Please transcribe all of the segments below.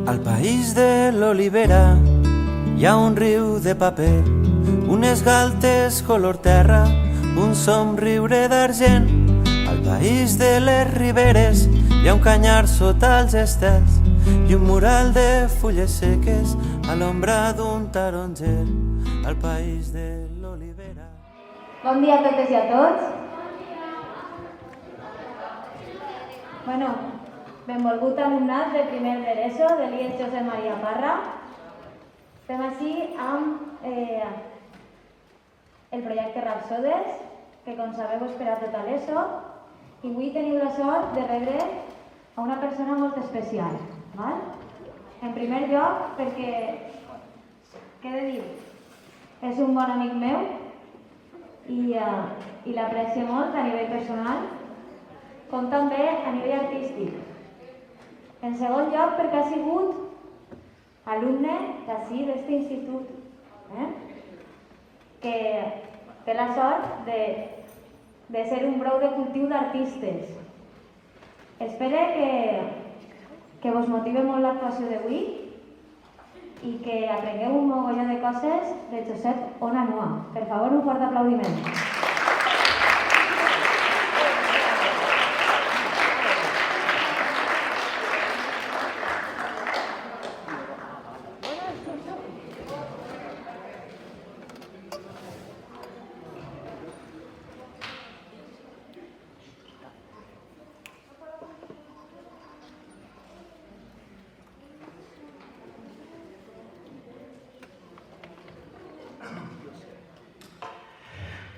Al país de l'olivera hi ha un riu de paper, unes galtes color terra, un somriure d'argent. Al país de les riberes hi ha un canyar sota els estels i un mural de fulles seques a l'ombra d'un taronger. Al país de l'olivera. Bon dia a totes i a tots. Bueno, benvolgut alumnat de primer d'ESO de l'IES Josep Maria Parra. Estem així amb el projecte Rapsodes, que com sabeu és per a tota l'ESO, i avui teniu la sort de rebre a una persona molt especial. Val? En primer lloc, perquè, què he de dir? És un bon amic meu i l'aprecio molt a nivell personal, com també a nivell artístic. En segon lloc, perquè ha sigut alumne d'ací, d'aquest institut, que té la sort de ser un brou de cultiu d'artistes. Espero que vos motive molt l'actuació d'avui i que aprengueu un mogolló de coses de Josep Onanua. Per favor, un fort aplaudiment.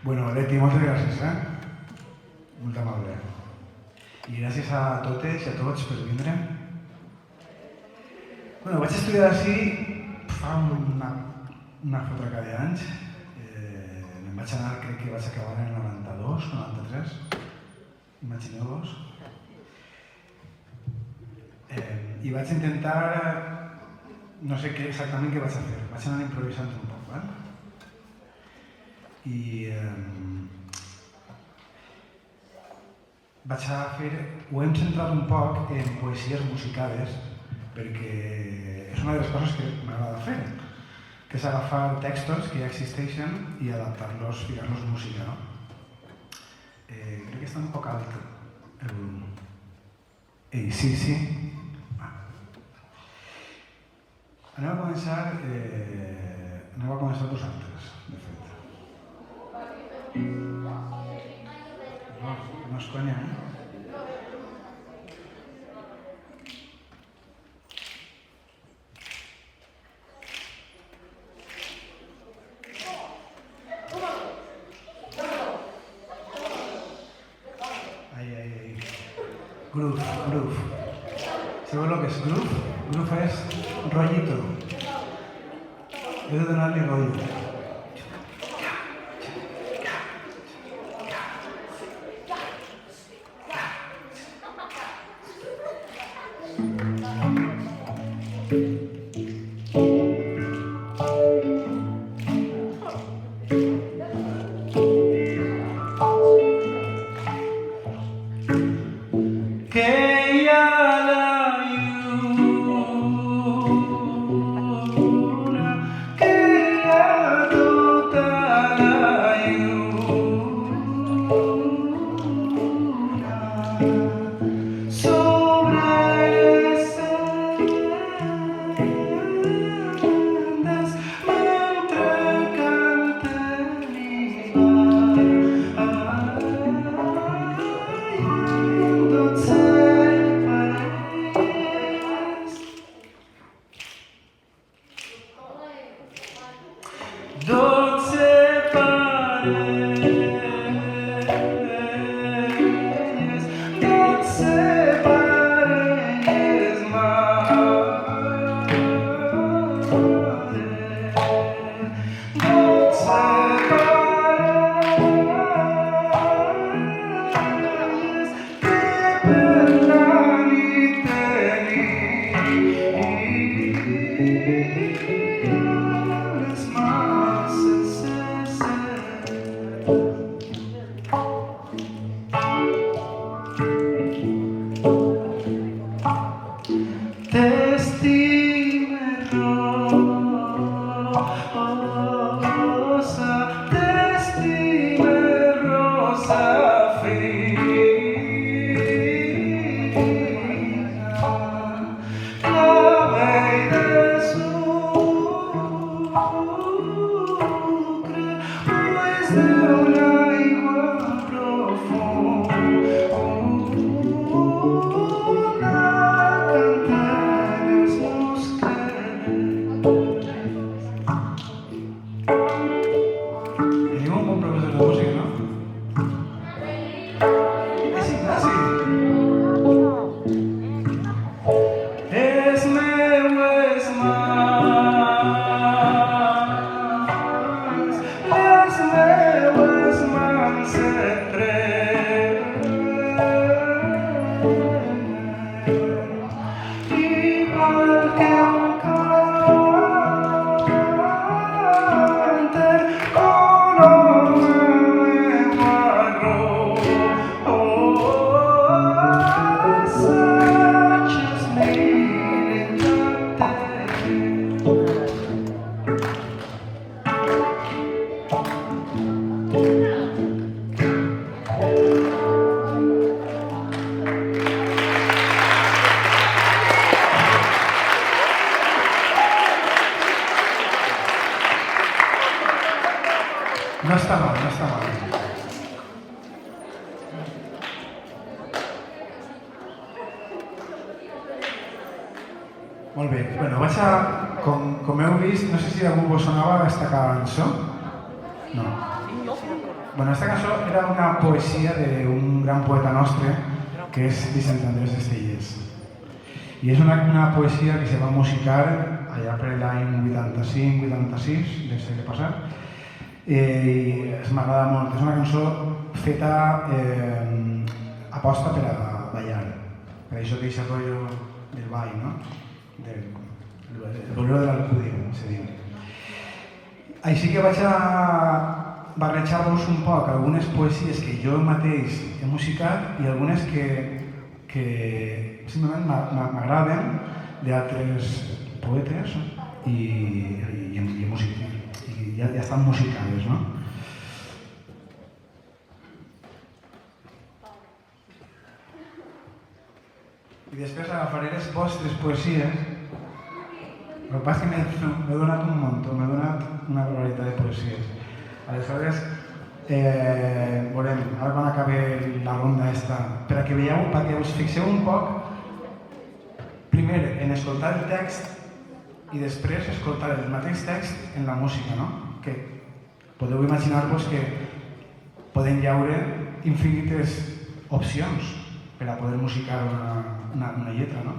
Bueno, Leti, moltes gràcies, Molt amable. I gràcies a totes i a tots per vindre. Bueno, vaig estudiar així fa una fotraca d'anys. Me'n vaig anar, crec que vaig acabar en el 92, 93. Imagineu-vos. I vaig intentar... No sé exactament què vaig a fer. Vaig anar improvisant un poc, val? I vaig a fer, ho hem centrat un poc en poesies musicades perquè és una de les coses que m'agrada fer, que és agafar textos que ja existeixen i adaptar-los, ficar-los en música, no? Crec que està un poc alt el volum. Ei, sí. Anem a començar vosaltres, de fet. No és conya, Ai. Groove. ¿Sabeu lo que és groove? Groove és rollito. He de donar-li rollo. No està mal, no està mal. Molt bé. Bueno, vaig a... Com heu vist, no sé si algú vos sonava aquesta cançó. No. Bueno, aquesta cançó era una poesia d'un gran poeta nostre, que és Vicent Andrés Estellés. I és una poesia que se va musicar allà per l'any 85-86 del segle passat. I m'agrada molt. És una cançó feta aposta per a ballar. Per això té aquest rotllo del ball, no? El bolero de l'Alcúdia, se diu. Així que vaig a barrejar-vos un poc algunes poesies que jo mateix he musicat i algunes que simplement m'agraden d'altres poetes i ja estan musicades, no? I després agafaré les vostres poesies. El que passa és que m'he donat un munt, m'he donat una barbaritat de poesies. Aleshores, veurem, ara quan acabi la ronda esta, perquè veieu, perquè us fixeu un poc, primer en escoltar el text i després escoltar el mateix text en la música, no? Que podeu imaginar-vos que poden llaure infinites opcions per a poder musicar una lletra, no?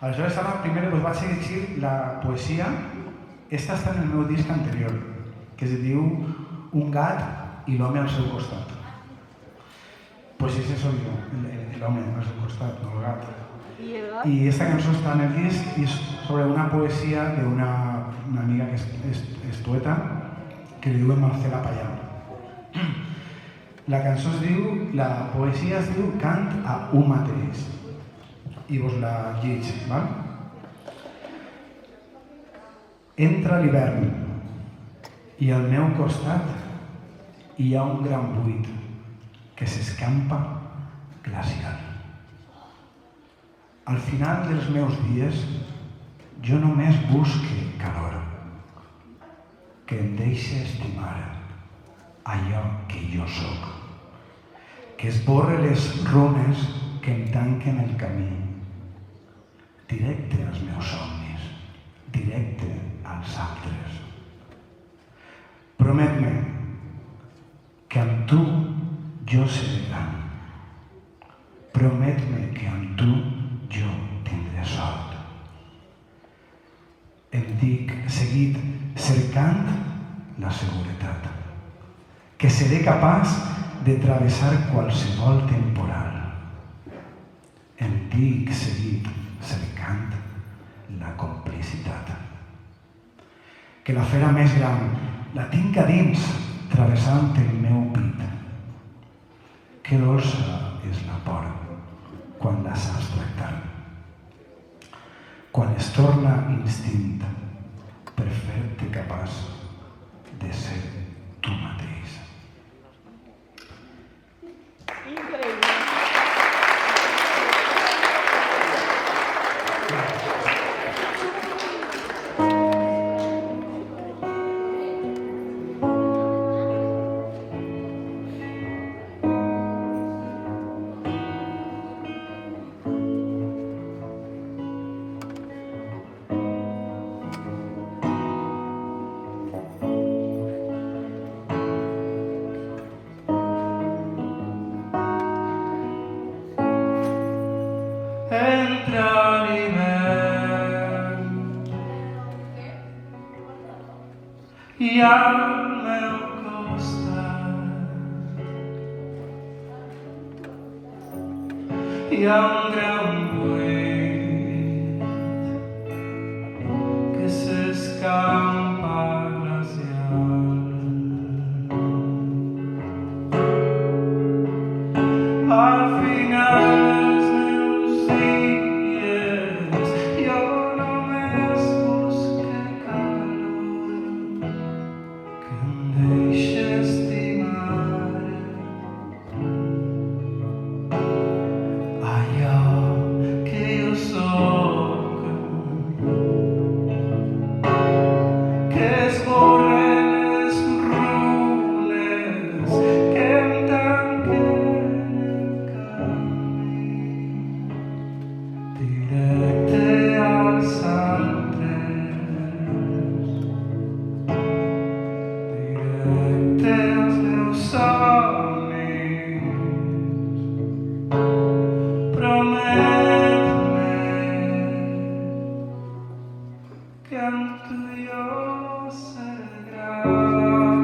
Aleshores, ara primer us vaig llegir la poesia. Esta està en el meu disc anterior, que es diu Un gat i l'home al seu costat. Pues ese soy yo, l'home al seu costat, no el gat. I esta cançó està en el disc i és sobre una poesia d'una amiga que és poeta, que li diu Marcela Payà. La cançó la poesia es diu Cant a un mateix. I vos la lleig, val? Entra l'hivern i al meu costat hi ha un gran buit que s'escampa glacial. Al final dels meus dies jo només busque calor, que em deixe estimar allò que jo sóc, que esborre les runes que em tanquen el camí, directe als meus somnis, directe als altres. Promet-me que amb tu jo seré gran. Promet-me que amb tu jo tindré sort. Em dic seguit cercant la seguretat, que seré capaç de travessar qualsevol temporal. Em dic seguit cercant la complicitat, que la fera més gran la tinc a dins travessant el meu pit. Que dolça és la por quan la saps tractar, quan es torna instint per fer-te capaç de ser tu mateix. Increïble. Entra l'hivern i al meu costat hi ha un gran buit que s'escampa glacial. Al final allò que amb tu jo seré gran.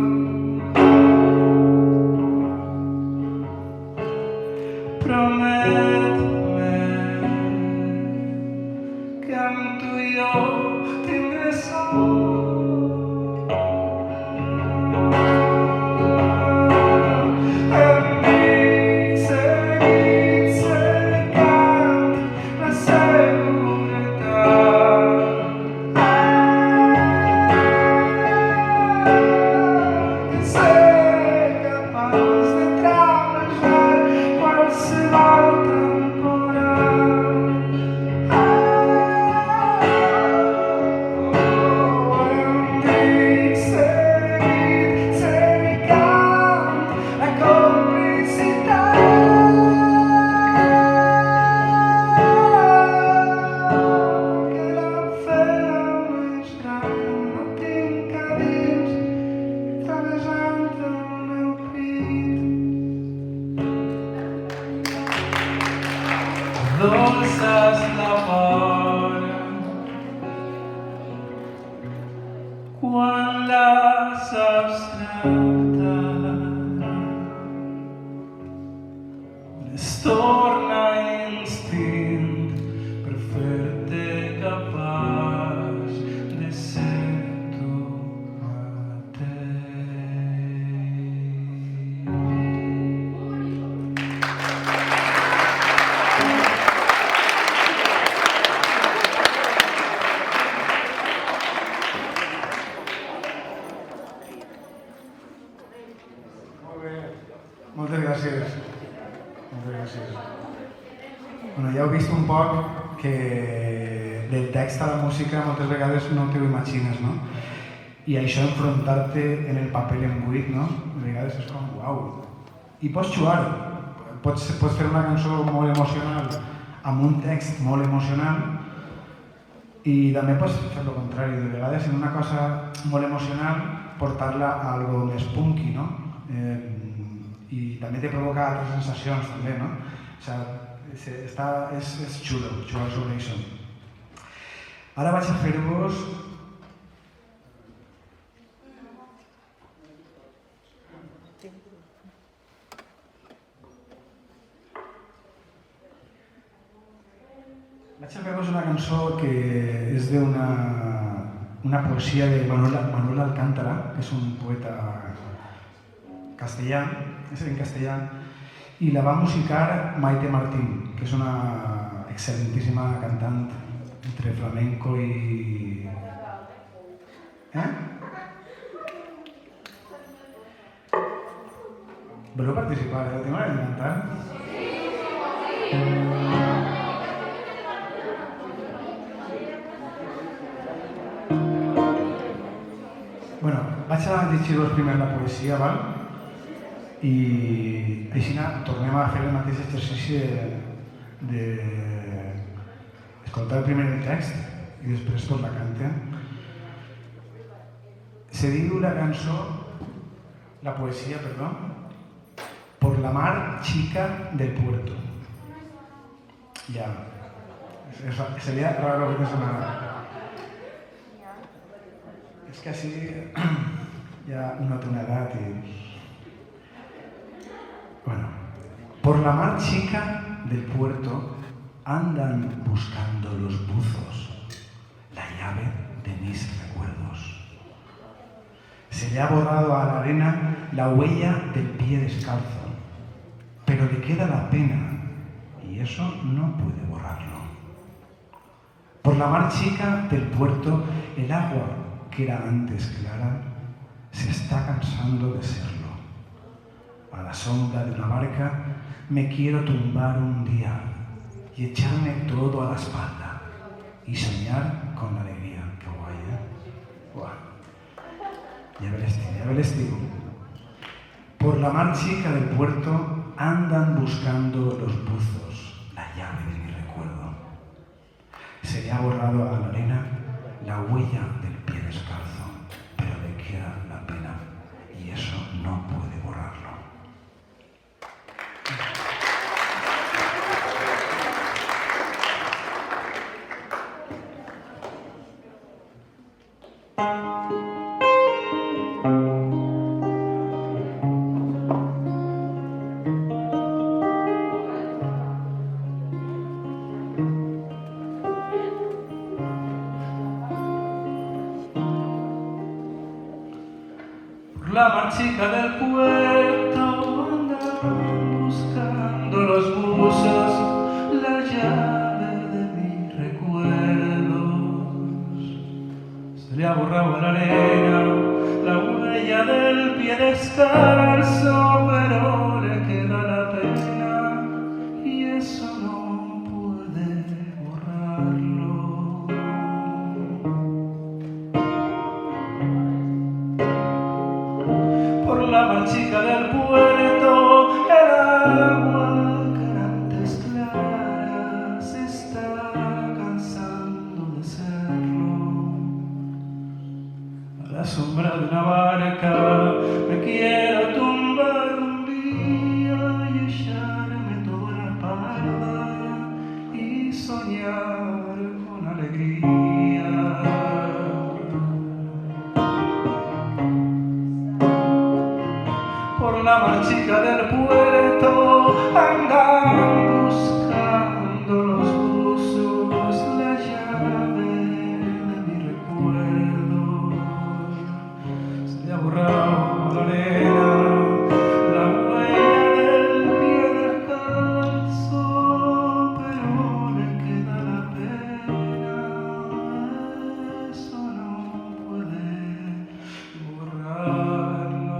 Promet-me que amb tu jo tindré sort. Dolces la vora quan la saps tractar, es torna instint per fer-te capaç de ser tu mateix. Moltes gràcies. Moltes gràcies. Bueno, ja heu vist un poc que del text a la música moltes vegades no t'ho imagines, no? I això enfrontar-te en el paper en buit, no? De vegades és com, uau. I pots jugar. Pots fer una cançó molt emocional amb un text molt emocional i també pots fer el contrari. De vegades en una cosa molt emocional portar-la a algo més punky, no? I també te provoca altres sensacions, també, no? O sigui, és xulo jugar sobre això. Ara vaig a fer-vos una cançó que és d'una poesia de Manuel Alcántara, que és un poeta castellà, és en castellà, i la va musicar Maite Martín, que és una excel·lentíssima cantant entre flamenco i... Voleu participar? Tinc una de cantar? Bueno, vaig a llegir-vos primer la poesia, val? I així tornem a fer el mateix exercici d'escoltar primer el text i després tot la canta. Se diu la cançó, la poesia, perdó, Por la mar chica del puerto. Ya, sería raro que no sonara. Es que así ya uno tiene una edad y... Bueno, por la mar chica del puerto andan buscando los buzos la llave de mis recuerdos. Se le ha borrado a la arena la huella del pie descalzo, pero le queda la pena y eso no puede borrarlo. Por la mar chica del puerto, el agua, que era antes clara, se está cansando de serlo. A la sombra de una barca me quiero tumbar un día y echarme todo a la espalda y soñar con la alegría. Qué guay, ¿eh? Guau. Ya ve el estilo. Por la mar chica del puerto andan buscando los buzos la llave de mi recuerdo. Se le ha borrado a la arena la huella del pie descalzo, pero le queda la pena y eso no puede borrarlo. La marchica del puerto anda buscando los buzos, la llave de mis recuerdos. Se le ha borrado a la arena la huella del pie descalzo, pero le queda la pena y eso no puede borrarlo. Por la marchica del puerto, el agua que era antes clara se está cansando de serlo. A la sombra de una barca me quiero tumbar un día y echarme toda la espalda y soñar con alegría. Por la marchica del puerto andan buscando los buzos, la llave de mi recuerdo. Se le ha borrado la arena, la huella del pie descalzo, pero le queda la pena, eso no puede borrarlo.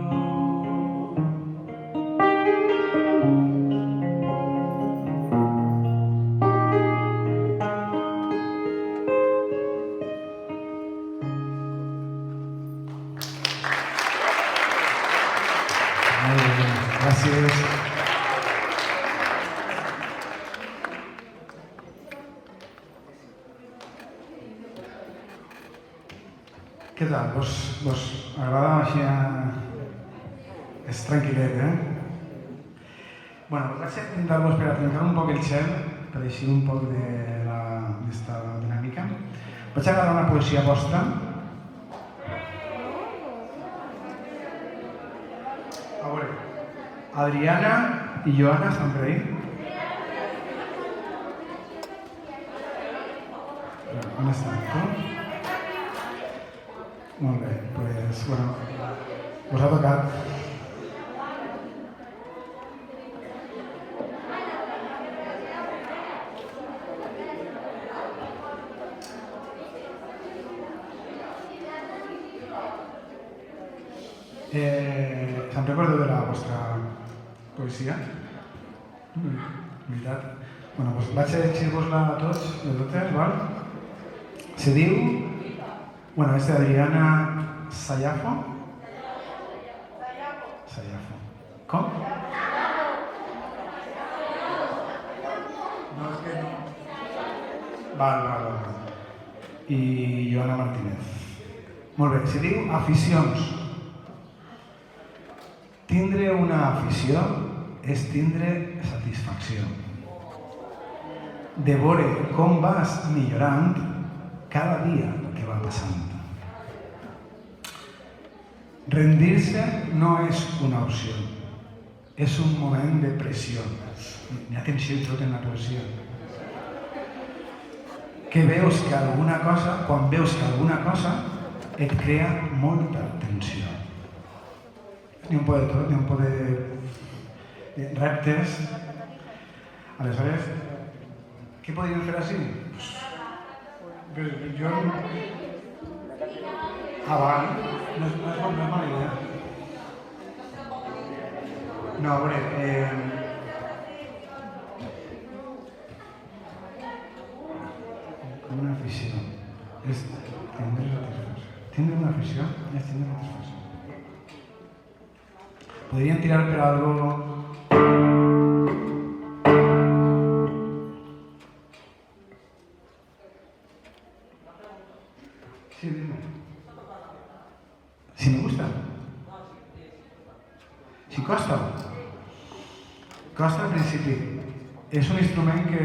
Gràcies. Què tal? Vos agrada així? És tranquil·let, Bueno, vaig intentar-vos per a trencar un poc el gel, per eixir un poc d'esta dinàmica. Vaig agarrar una poesia vostra. A veure, Adriana i Joana estan per ahí? On estan? Tu? Molt bé, doncs, bueno, us ha tocat. Se'n recordeu de la vostra poesia? Veritat? Bueno, doncs vaig a llegir-vos-la a tots, de totes, val? Se diu... Bueno, és d'Adriana Sayafo. Sayafo. Com? No, és que no... Val. I Joana Martínez. Molt bé, se diu Aficions. Tindre una afició és tindre satisfacció. De veure com vas millorant cada dia que va passant. Rendir-se no és una opció, és un moment de pressió. N'hi ha tensió i tot en la poesia. Que veus que alguna cosa, quan veus que alguna cosa et crea molta tensió. N'hi ha un poc de tot, n'hi ha un poc de reptes. Aleshores, què podríem fer així? Jo... Val, no és mala idea. No, a veure... Una afició és tindre satisfacció. Tindre una afició és tindre satisfacció. Podríem tirar per algo... Sí, dime. Si me gusta. Si costa. Costa al principi. És un instrument que,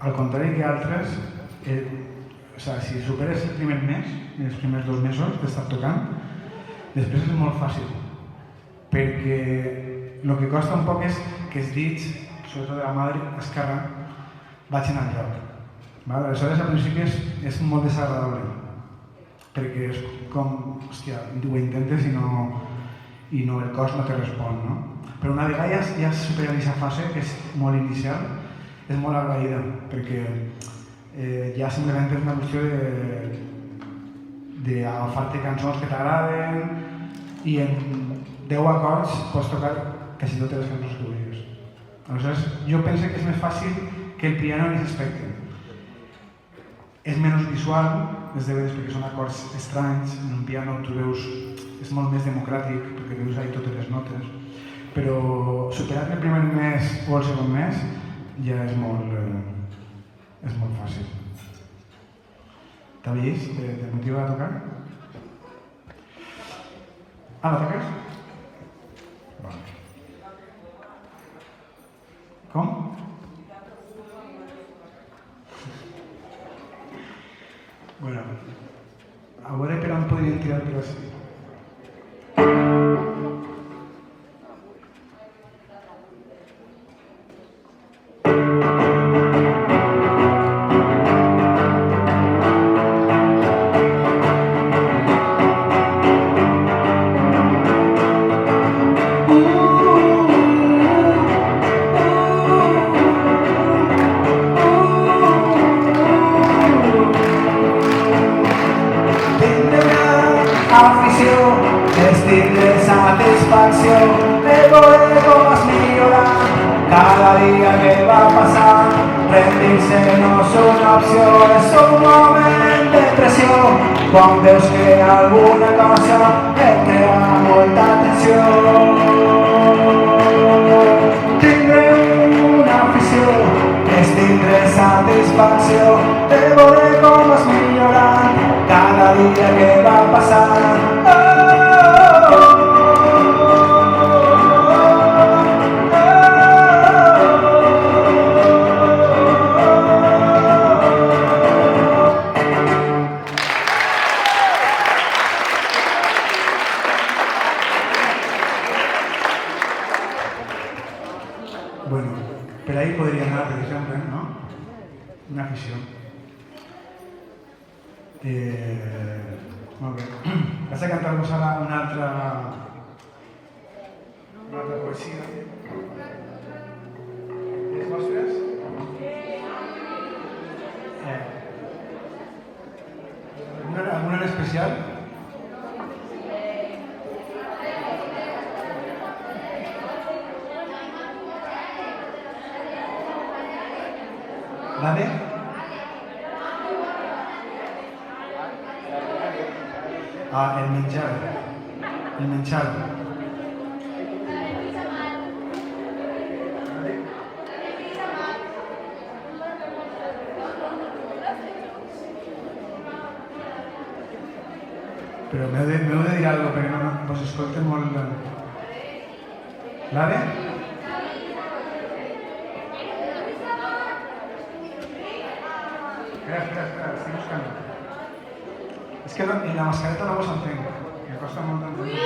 al contrari que altres, si superes el primer mes, els primers 2 mesos d'estar tocant, després és molt fàcil, perquè el que costa un poc és que els dits, sobretot de la mà esquerra, vagin al lloc. Aleshores, al principi és molt desagradable, perquè és com, hòstia, ho intentes i no el cos no te respon, no? Però una vegada ja has superat aquesta fase, que és molt inicial, és molt agraïda, perquè ja simplement és una qüestió d'agafar-te cançons que t'agraden i en 10 acords pots tocar quasi totes les cançons que vulguis. Aleshores, jo penso que és més fàcil que el piano en aquest aspecte. És menys visual, les vegades perquè són acords estranys, en un piano tu veus, és molt més democràtic perquè veus ahí totes les notes, però superat el primer mes o el segon mes ja és molt fàcil. T'ha vist? Te motiva a tocar? La toques? Vale. Com? Bueno, a veure per on podríem tirar per així. Cada día que va a pasar, rendirse no es una opción, es un momento de presión. Quan veus que alguna cosa et crea molta tensió, tindre una afició és tindre satisfacció de veure com vas millorant cada dia que va passant. Bueno, per ahí podria anar, per exemple, no? Una afició. Molt bé. Vas a cantar-vos ara una altra poesia. Les vostres? Alguna en especial? La de? El menjar. El menjar. Però m'heu de dir alguna cosa perquè no vos escolten molt. La de? Espera, estic buscant. És que en la mascareta no vos entenc, em costa molt d'entendre.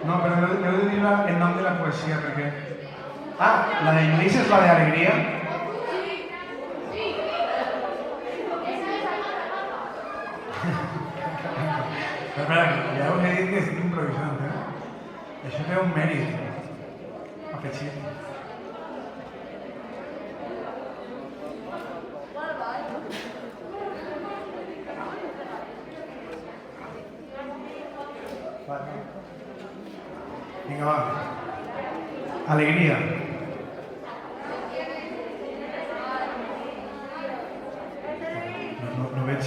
No, però m'heu de dir el nom de la poesia, perquè... la de Lluís és la de Alegria. Espera, ja us he dit que estic improvisant, Això té un mèrit afegit. Vinga, va. Alegria. No veig...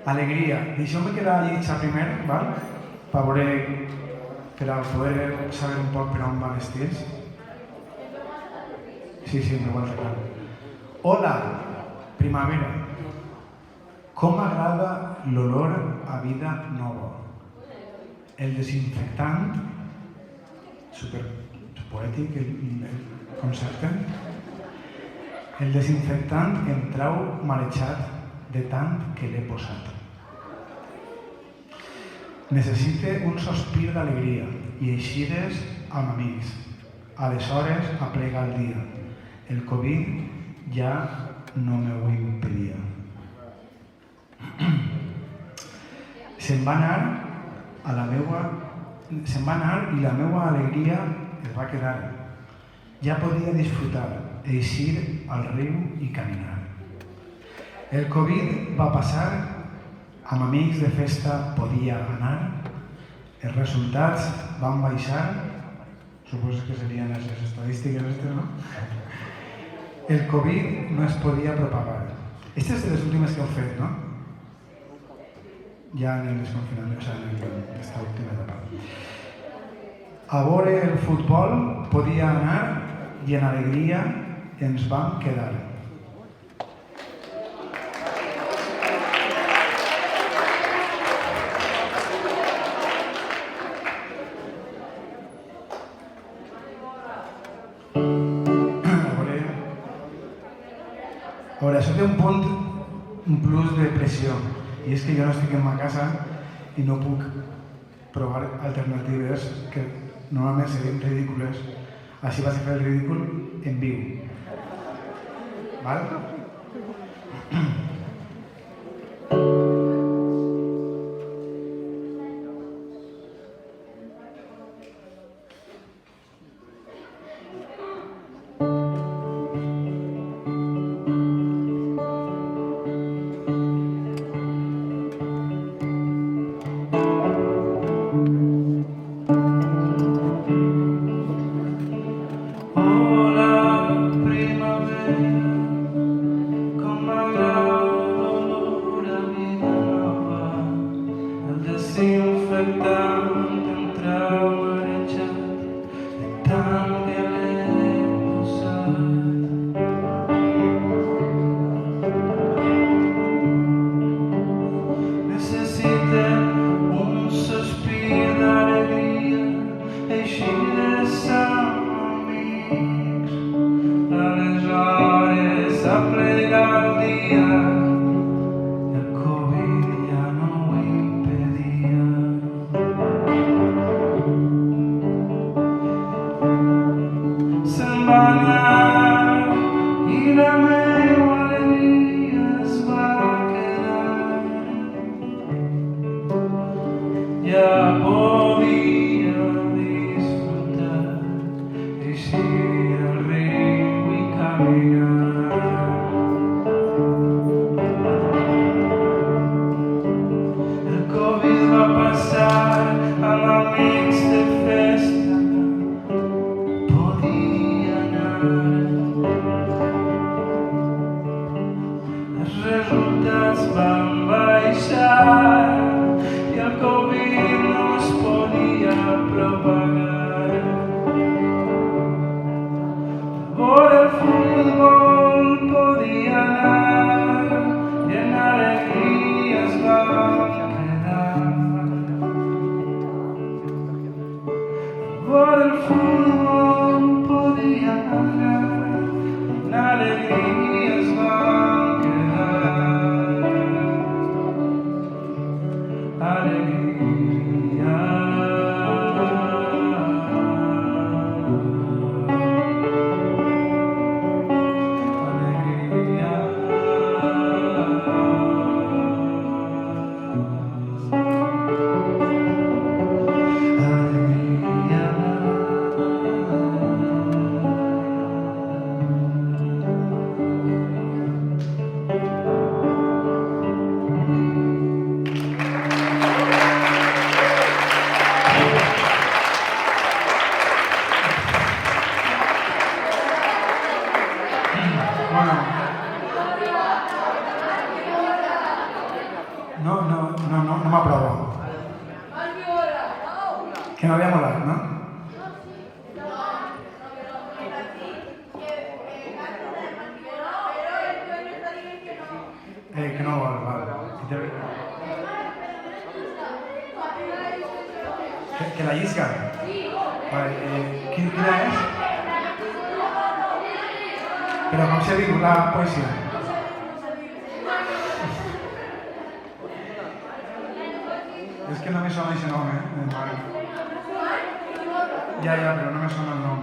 Alegria. Deixeu-me quedar llegir primer, val? Per veure per a poder saber un poc per on van vestits. Sí, m'ho clar. Hola, primavera. Com m'agrada l'olor a vida nova. El desinfectant, superpoètic el concepte, el desinfectant em trau marejat de tant que l'he posat. Necessite un sospir d'alegria i eixides amb amics. Aleshores aplega el dia. El Covid ja no m'ho impedia. Se'n va anar i la meua alegria es va quedar. Ja podia disfrutar, eixir al riu i caminar. El Covid va passar, amb amics de festa podia anar, els resultats van baixar, suposo que serien les estadístiques, no? El Covid no es podia propagar. Aquestes són les últimes que heu fet, no? Ja en el desconfinament, en aquesta última etapa. A veure el futbol podia anar i en alegria ens vam quedar. A veure, això té un plus de pressió, i és que jo no estic en ma casa i no puc provar alternatives que normalment serien ridícules. Així vas a fer el ridícul en viu. Val? Que no vol, val. Que la llisca? Vale, quina és? Però com s'ha dit la poesia? És que no me sona aquest nom, Ja, però no me sona el nom.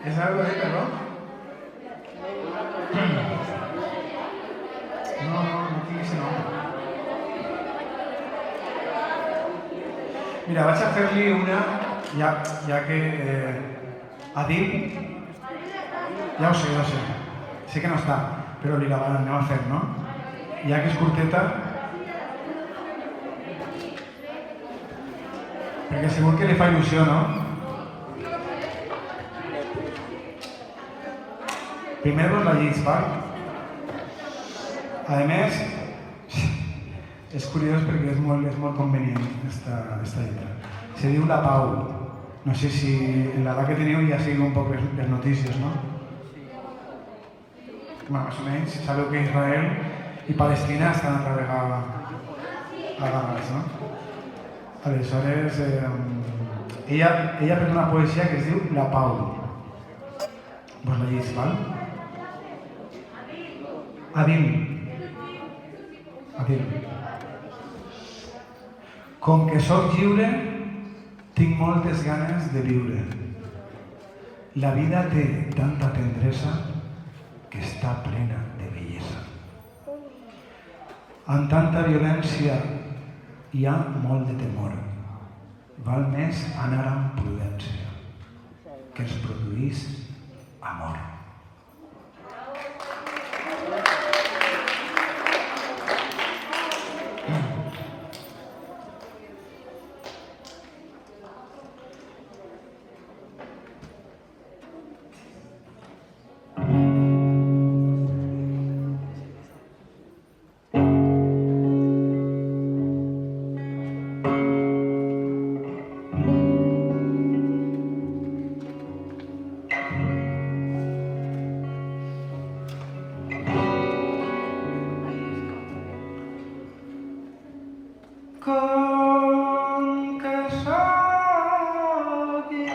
¿Es algo de perdó? No tinc aquest nom. Mira, vaig a fer-li una, ja que Adil, ja ho sé, sé que no està, però li la anem a fer, no? Ja que és curteta, perquè segur que li fa il·lusió, no? Primer vos la llegis, val? A més, és curiós perquè és molt convenient esta lletra. Se diu La Pau. No sé si en l'edat que teniu ja seguiu un poc les notícies, no? Bueno, més o menys, sabeu que Israel i Palestina estan altra vegada agarrats, no? Aleshores, ella ha fet una poesia que es diu La Pau. Vos la llegis, val? Adil. Com que sóc lliure, tinc moltes ganes de viure. La vida té tanta tendresa que està plena de bellesa. Amb tanta violència hi ha molt de temor. Val més anar amb prudència, que ens produís amor. Com que sóc lliure, tinc moltes ganes de viure.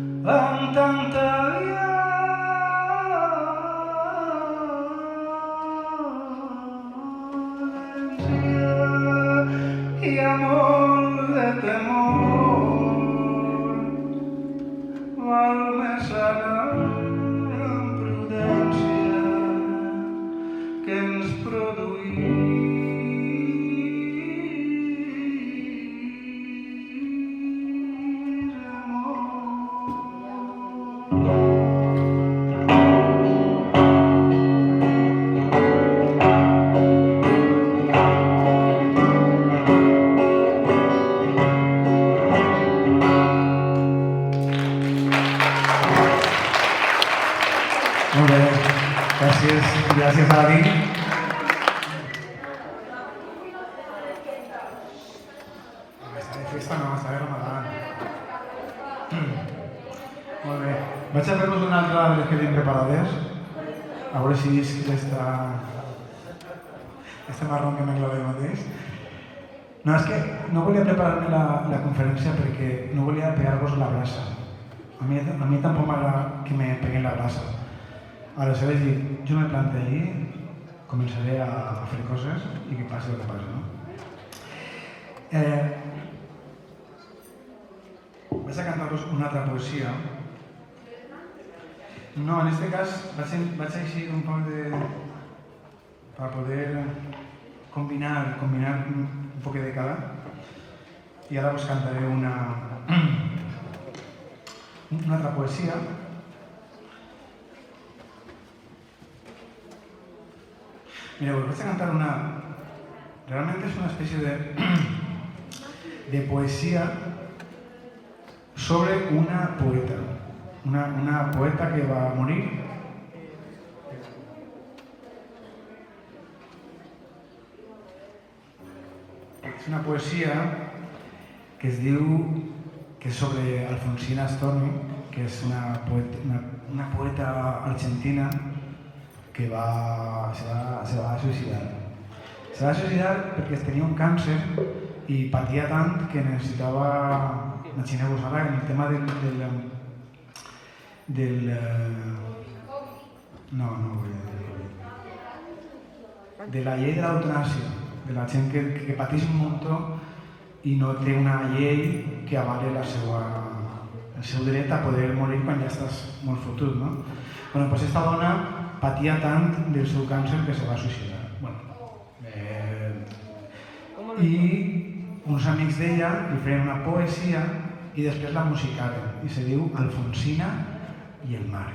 La vida amb tanta violència hi ha molt de temor. Val més anar amb prudència que ens produís amor. Molt bé, gràcies a Adi. Està de festa, no, està de Ramadán. Molt bé, vaig a fer-vos una altra de les que tenim preparades, a veure si és este marrón que me clavé mateix. No, és que no volia preparar-me la conferència perquè no volia pegar-vos la brasa. A mi tampoc m'agrada que me peguen la brasa. Aleshores vaig dir, jo me planto allí, començaré a fer coses i que passi el que passi, no? Vaig a cantar-vos una altra poesia. No, en este cas vaig així un poc de... para poder combinar un poc de cada. I ara us cantaré una altra poesia. Mireu, us vaig a cantar una... Realment és una espècie de poesia sobre una poeta. Una poeta que va morir. És una poesia que es diu que és sobre Alfonsina Storni, que és una poeta argentina que se va suïcidar. Se va suïcidar perquè tenia un càncer i patia tant que necessitava, imagineu-vos ara, en el tema de la llei de l'eutanàsia, de la gent que pateix un muntó i no té una llei que avale el seu dret a poder morir quan ja estàs molt fotut, no? Bueno, doncs aquesta dona patia tant del seu càncer que se va suïcidar. I uns amics d'ella li feien una poesia i després la musicaren i se diu Alfonsina i el mar.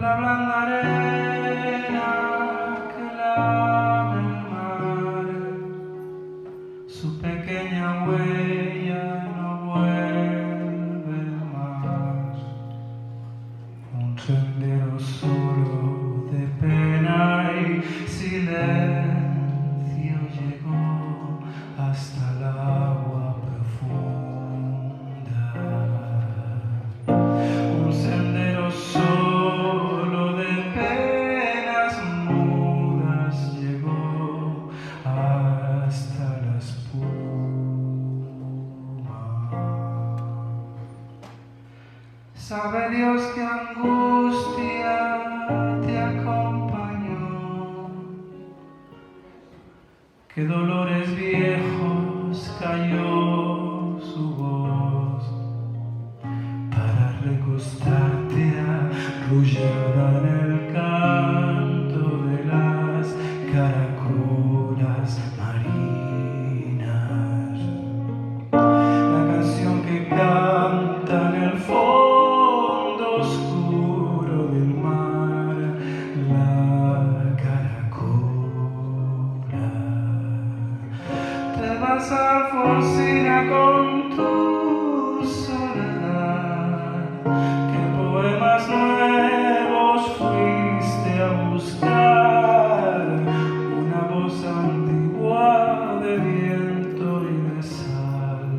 La blanda arena que lame el mar, su pequeña huella no vuelve más. Un sendero solo de pena y silencio llegó hasta el agua profunda. Un sendero solo sabe Dios que angustia te acompañó, que dolores viejos cayó su voz para recostarte arrullada en el canto de las caracolas marinas. La canción que canta en el fondo oscuro del mar, la caracola. Te vas Alfonsina con tu soledad, ¿qué poemas nuevos fuiste a buscar? Una voz antigua de viento y de sal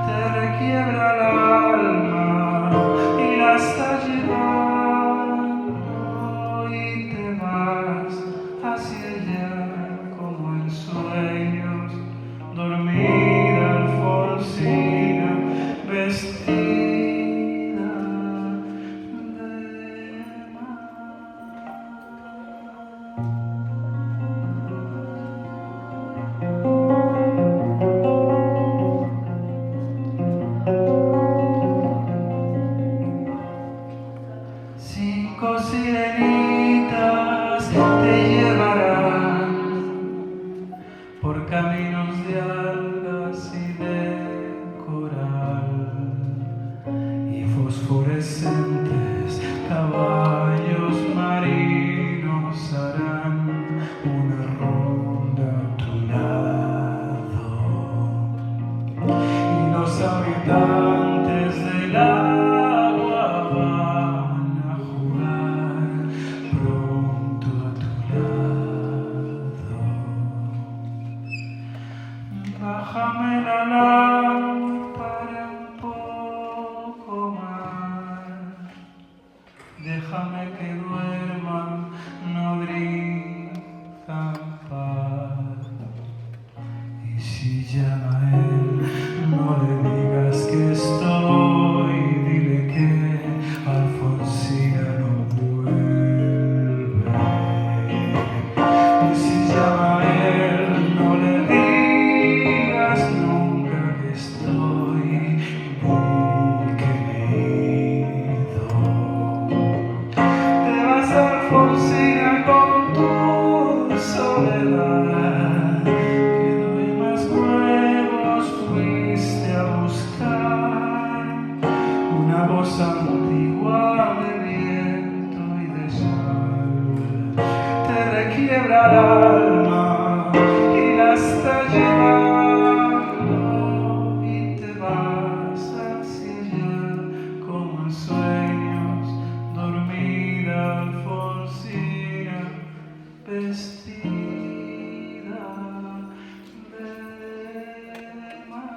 te requiebra el alma y la está llevando y te vas hacia allá como en sueños, dormida Alfonsina, vestida de mar. Cinco sirenitas te llevarán por caminos de algas y de coral, y fosforescentes caballos marinos harán una ronda a tu lado, y los habitantes del agua déjame que duerma nodriza en paz. Y si llama a él, no le digas que estoy, dile que Alfonsina no vuelve. Y si llama a él, no le digas nunca que estoy, di que me he ido. Te vas, Alfonsina, con tu soledad, que doy más huevos fuiste a buscar, una voz antigua de viento y de sol, te requiebra el alma y la está llevando, y te vas hacia allá como en sueños, dormida Alfonsina, vestida de mar.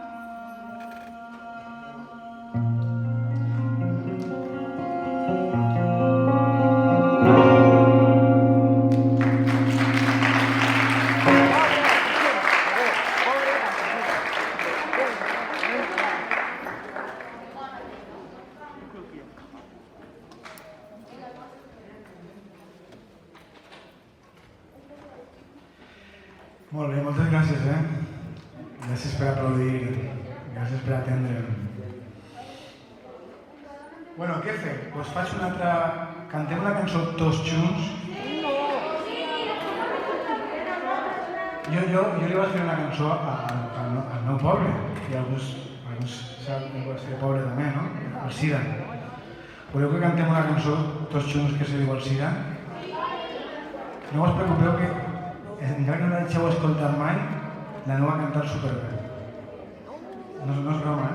Molt bé, moltes gràcies, Gràcies per aplaudir, gràcies per atendre. Bueno, què fem? Doncs faig una altra... Cantem la cançó tots junts. Jo li vaig fer una cançó al meu poble, i alguns saben que va ser poble també, no? El Sira. Voleu que cantem una cançó tots junts que se diu el Sira? No us preocupeu que, encara que no l'heu escoltat mai, l'aneu a cantar superbé. No és broma,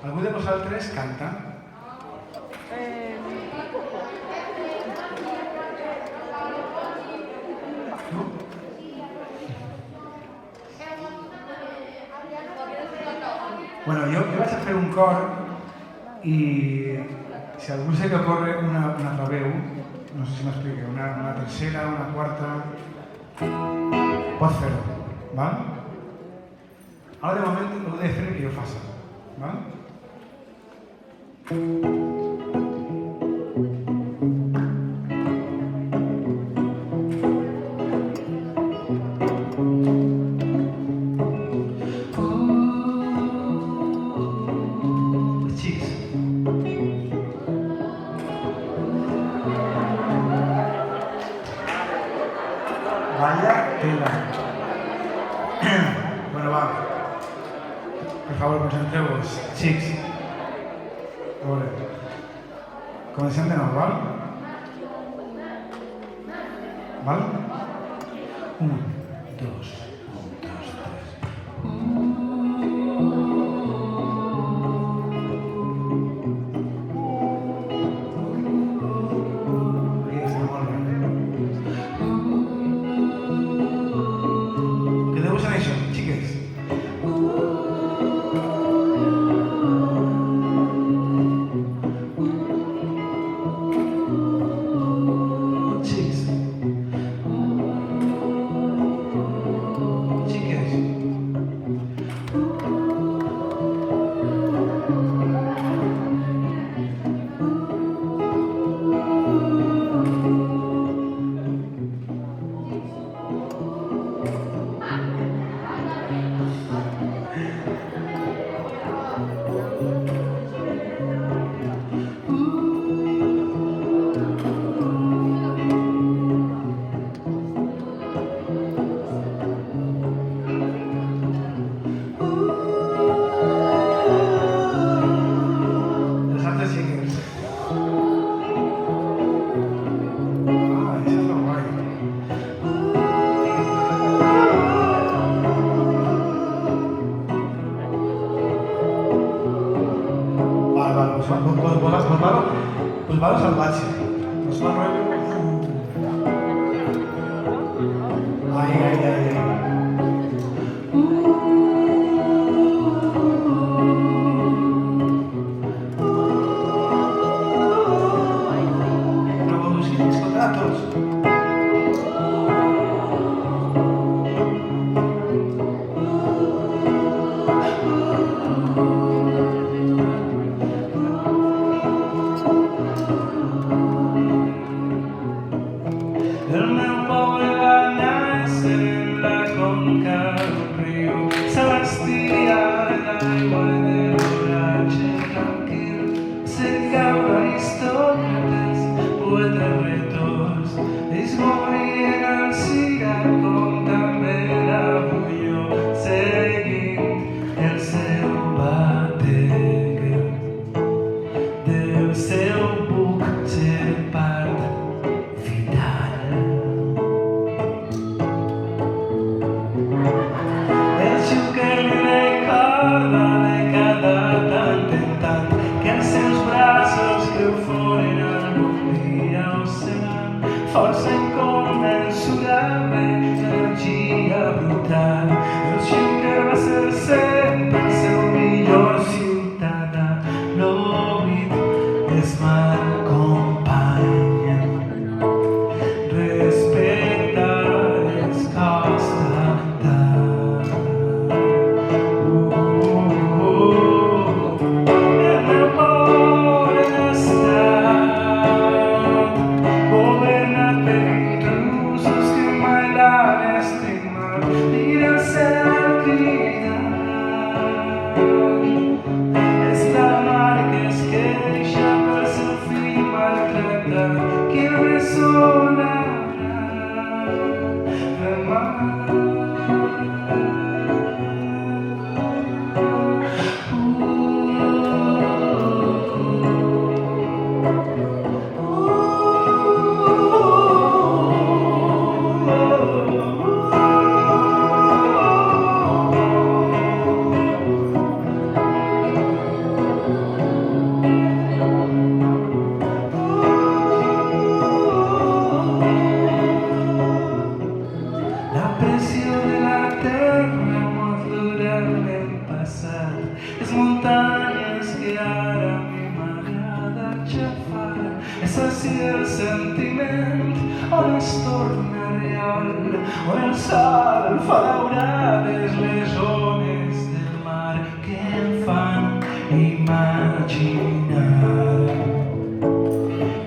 Algú de vosaltres canta? Tu? Bueno, jo vaig a fer un cor i si algú se li ocorre una altra veu, no sé si m'explique, una tercera, una quarta, pot fer-ho, val? Ara de moment heu de fer el que jo faci, val? Vaya tela. Bueno, va. Per favor, concentreu-vos. Xics. A veure. Comencem de nou, val? Val? 1, 2, 1, 2, 3. Pues va salvatge. Pues va rotllo... amore va a nacer en la conca d'un riu. Se vestia l'aigua de l'oratge tranquil. Se cau aristòcrates, poetes retors, ells morien al Cira com també l'Agulló, seguint el seu batec. Del seu buc part vital. El xúquer li recorda de cada tant en tant que els seus braços que foren algun dia o seran força inconmensurable, energia brutal. El xúquer va ser sempre el seu millor ciutadà. L'oblit es m'acompanya. Respectar es costa tant. El meu pobre estat, governat per intrusos que mai l'han estimat, mira el cel cridant. És la mare que es queixa pel seu fill maltractat, que el sonarà demà. La pressió de la terra mos durant el passat, les muntanyes que ara a mi m'agrada xafar, és així el sentiment on es torna real, on el sol fa daurades les ones del mar que em fan imaginar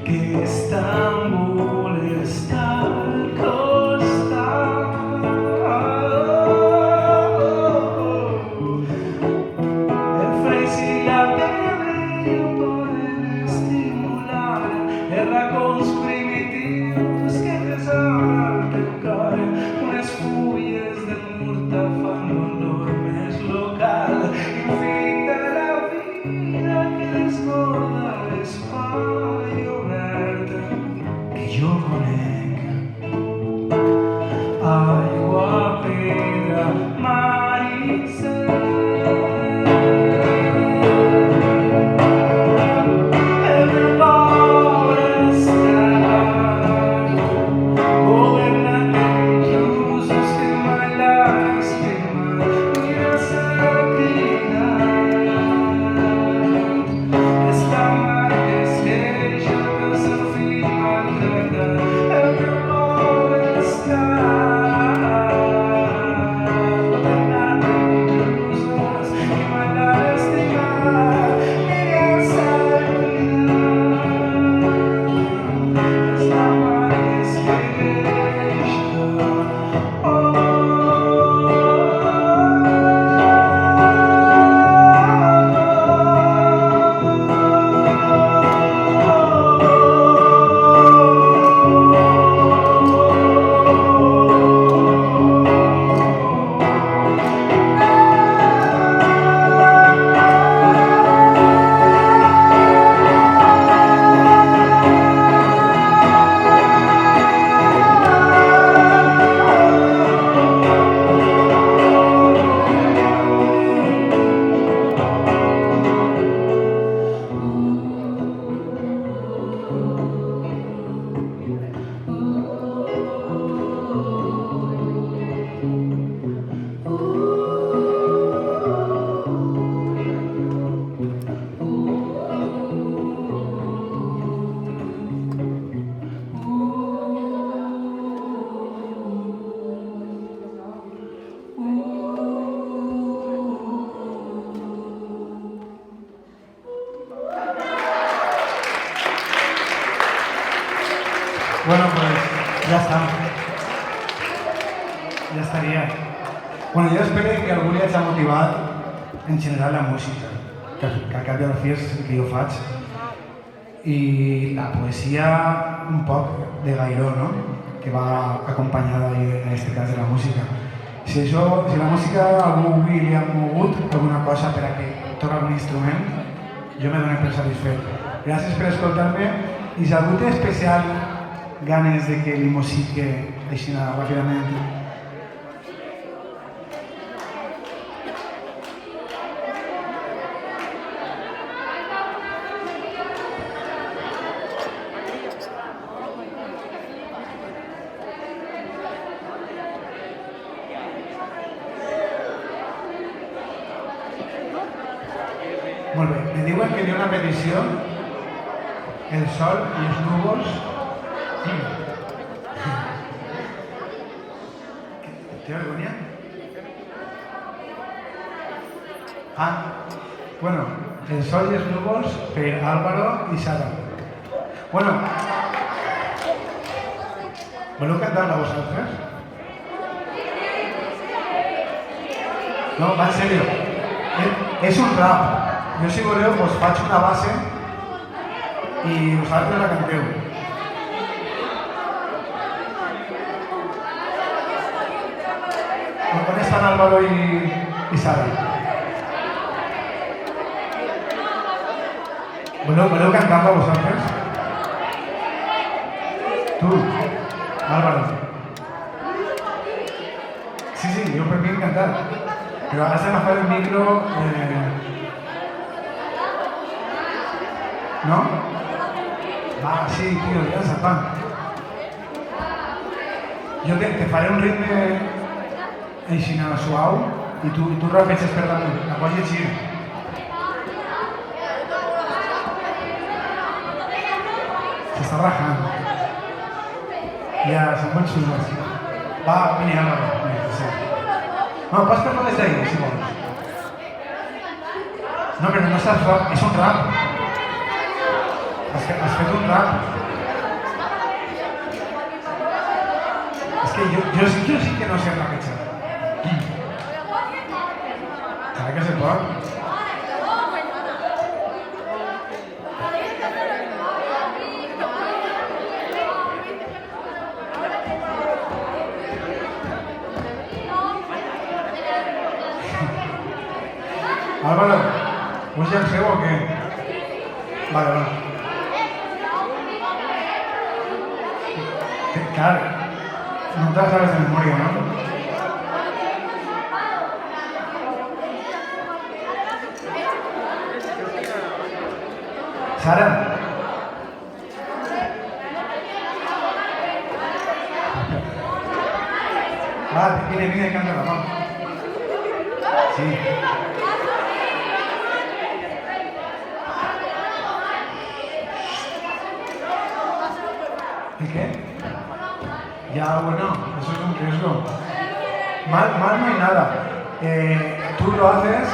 que Estambul està al costat. El fresc i la pebre poden estimular els racons primitius que resonen al teu cor, unes fulles de murta Ja estaria. Bueno, jo espero que algú li hagi motivat en general la música, que al cap i a la fi és el que jo faig. I la poesia un poc de Gairó, no? Que va acompanyada en aquest cas de la música. Si la música a algú li ha mogut alguna cosa per a que toca algun instrument, jo me dono per satisfet. Gràcies per escoltar-me i si algú té especial ganes de que li musique així ràpidament. Molt bé, me diuen que hi ha una petició, el sol i els núvols. Té vergonya? Bueno, el sol i els núvols per Álvaro i Sara. Bueno, voleu cantar-la vosaltres? No, va en sèrio. És un rap. Jo, si voleu, us faig una base i vosaltres la canteu. On estan Álvaro i Sara? Voleu cantar-la vosaltres? Tu, Álvaro. Sí, jo per mi encantat. Però has d'agafar el micro... ¿No? Va, sí, tío, ya Satán. Yo te faré un ritme així suau i tu repeteixes per damunt. La pots llegir. S'està rajant. Ja, són bons xulos. Va, vine, Álvaro. No, pots fer-lo des d'ahir, si vols. No, però no estàs rap, és un rap. Has fet un rap. És que jo sí que no sé rapejar. ¿Será que se pot? Álvaro, ¿vos llanceu o què? Vale. Claro, no te la sabes de memoria, ¿no? Sara. Va, viene y cántala, vamos. Sí. ¿Y qué? Ya, bueno, eso es un riesgo. Mal no hay nada. Tú lo haces.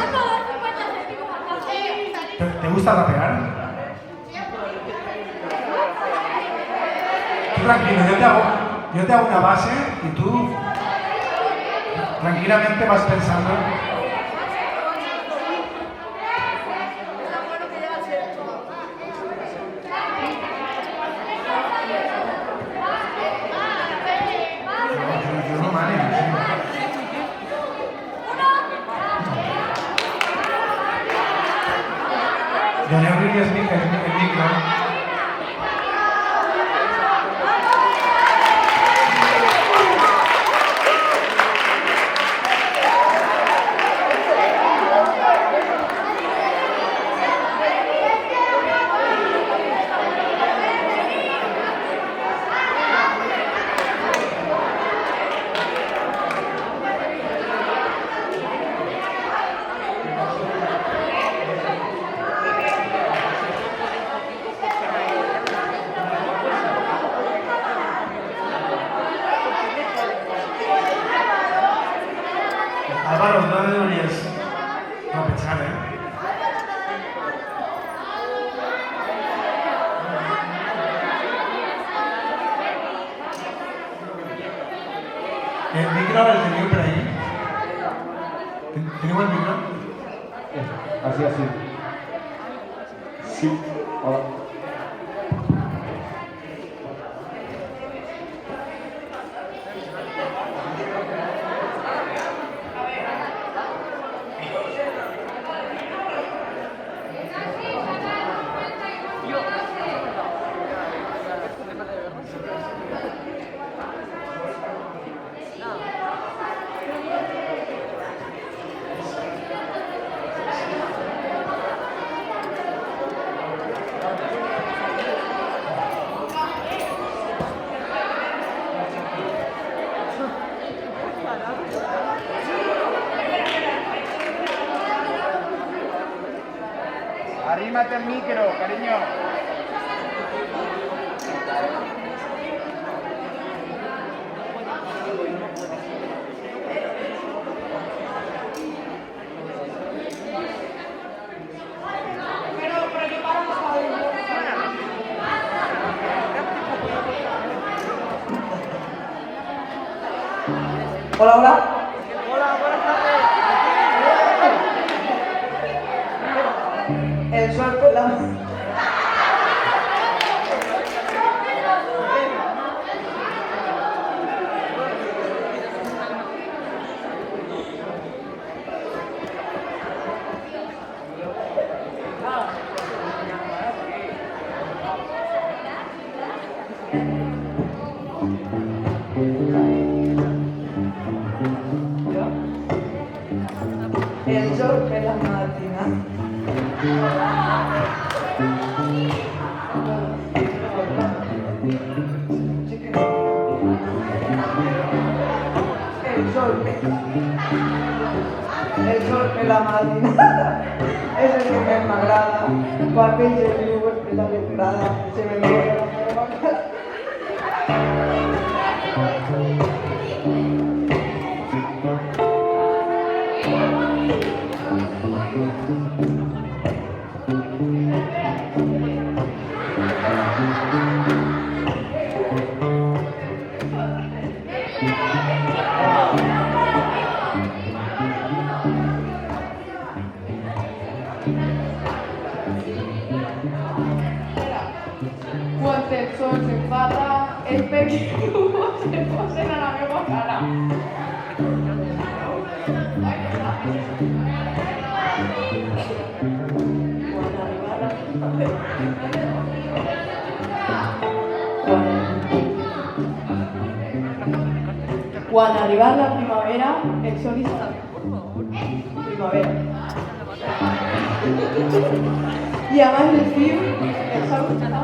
¿Te gusta rapear? Tú tranquilo, yo te hago una base y tú tranquilamente vas pensando. Doneu el micro. Álvaro, no deberías aprovechar, El micro el teniu per ahí. Teniu el micro? Así, así. Sí, hola. Arrímate el micro, cariño. Hola, hola. Hola, buenas tardes. El sol por la... El sol per la mattina. El sol per la mattina és el que més m'agrada. Quan veig el llum per la vesprada se me mola la meva cara. Quan el sol s'enfada és perquè se posen a la meva cara. Quan arriba la primavera, el sol està... Primavera. I abans l'estiu, el sol està...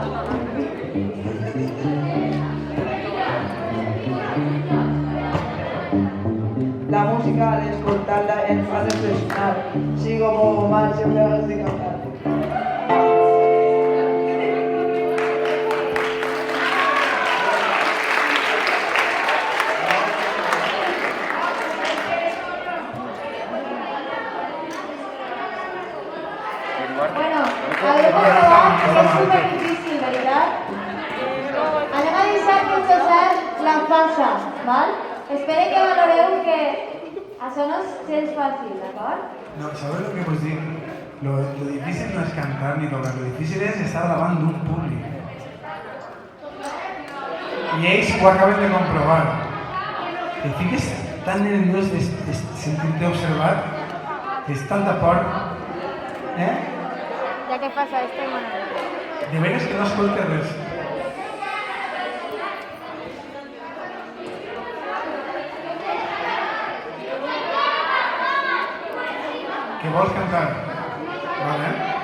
La música al escoltarla em fa reflexionar. Sigo como mal siempre antes de cantar. Bueno, a ver cómo va, que es súper difícil, ¿verdad? Anem a deixar que us deixar la farsa, val? Espero que valoreu que això no és gens fàcil, d'acord? No, ¿sabes lo que vos digo? Lo difícil no es cantar ni tocar, lo difícil es estar davant d'un públic. I ells ho acaben de comprovar. Te fiques tan nerviós de sentir-te observat, que és tanta por, Ja que passa esto, bueno. de veres que no escoltes res. Que vols cantar? Vale.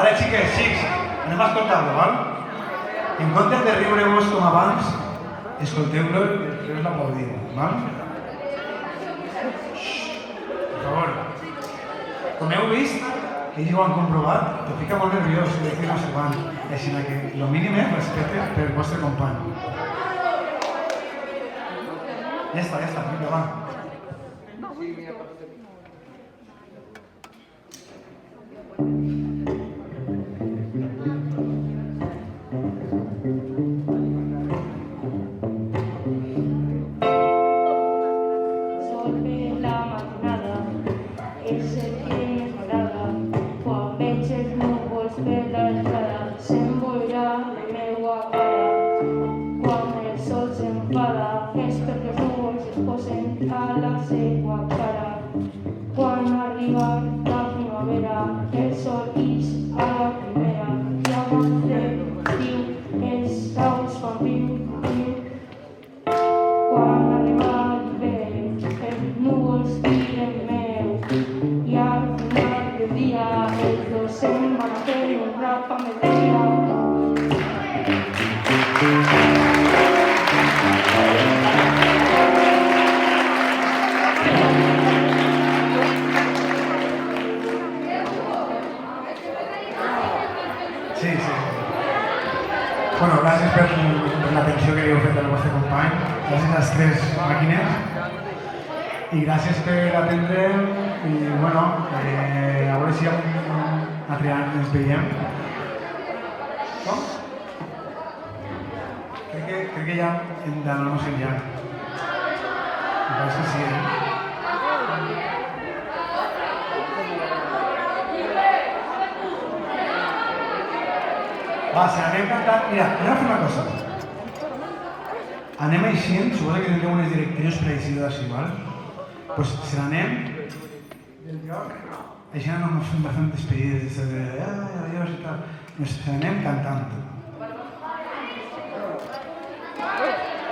Vale, xiques, xics, anem a escoltar-lo, val? En comptes de riure-vos com abans, escolteu-lo i després l'aplaudim, val? Per favor. Com heu vist, ells ho han comprovat, te fica molt nerviós i decir no sé quan. Així que el mínim és respecte pel vostre company. Ja està, vinga, va. Sol de la matinada és el que més m'agrada. Quan veig els núvols per l'estrada s'emboirà la meua cara. Quan el sol s'enfada és perquè els núvols es posen a la seua cara. Quan arriba la primavera el sol ix a la primera i abans de l'estiu els daus fan viu. Quan arriba l'hivern els núvols tiren meu i al final del dia els dos se'n van a fer un rap amb el dia. Sí. Bueno, gràcies per l'atenció que heu fet al vostre company, gràcies a les tres màquines i gràcies per atendre'm i bueno, a veure si un altre any ens veiem. Com? Crec que ja hem d'anar-nos enllà. Em pareix que sí, Va, si anem cantant... Mira, anem a fer una cosa. Anem eixint, suposo que tindreu unes directrius per eixir d'ací, val? Doncs se n'anem del lloc, així no fem bastant despedides, de adiós i tal. Doncs se n'anem cantant.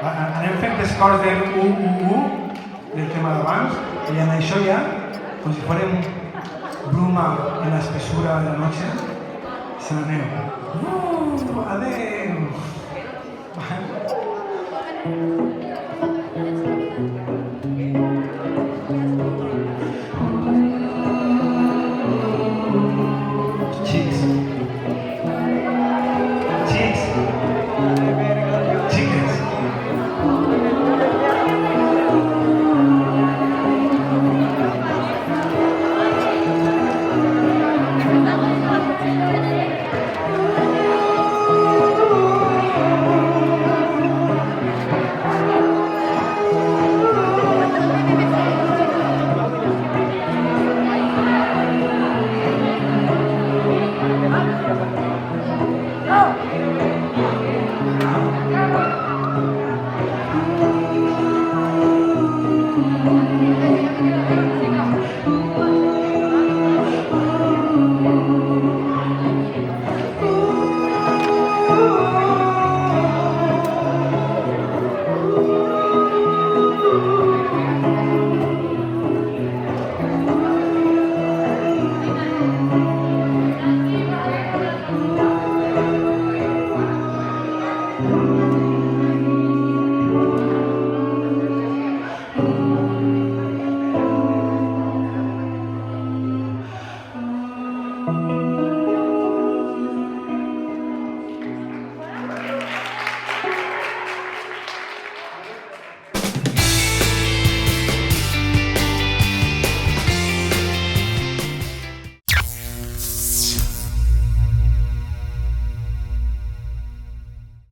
Anem fent els cors del del tema d'abans, i amb això ja, com si fórem bruma en l'espessura de la noche, se n'anem. Adéu!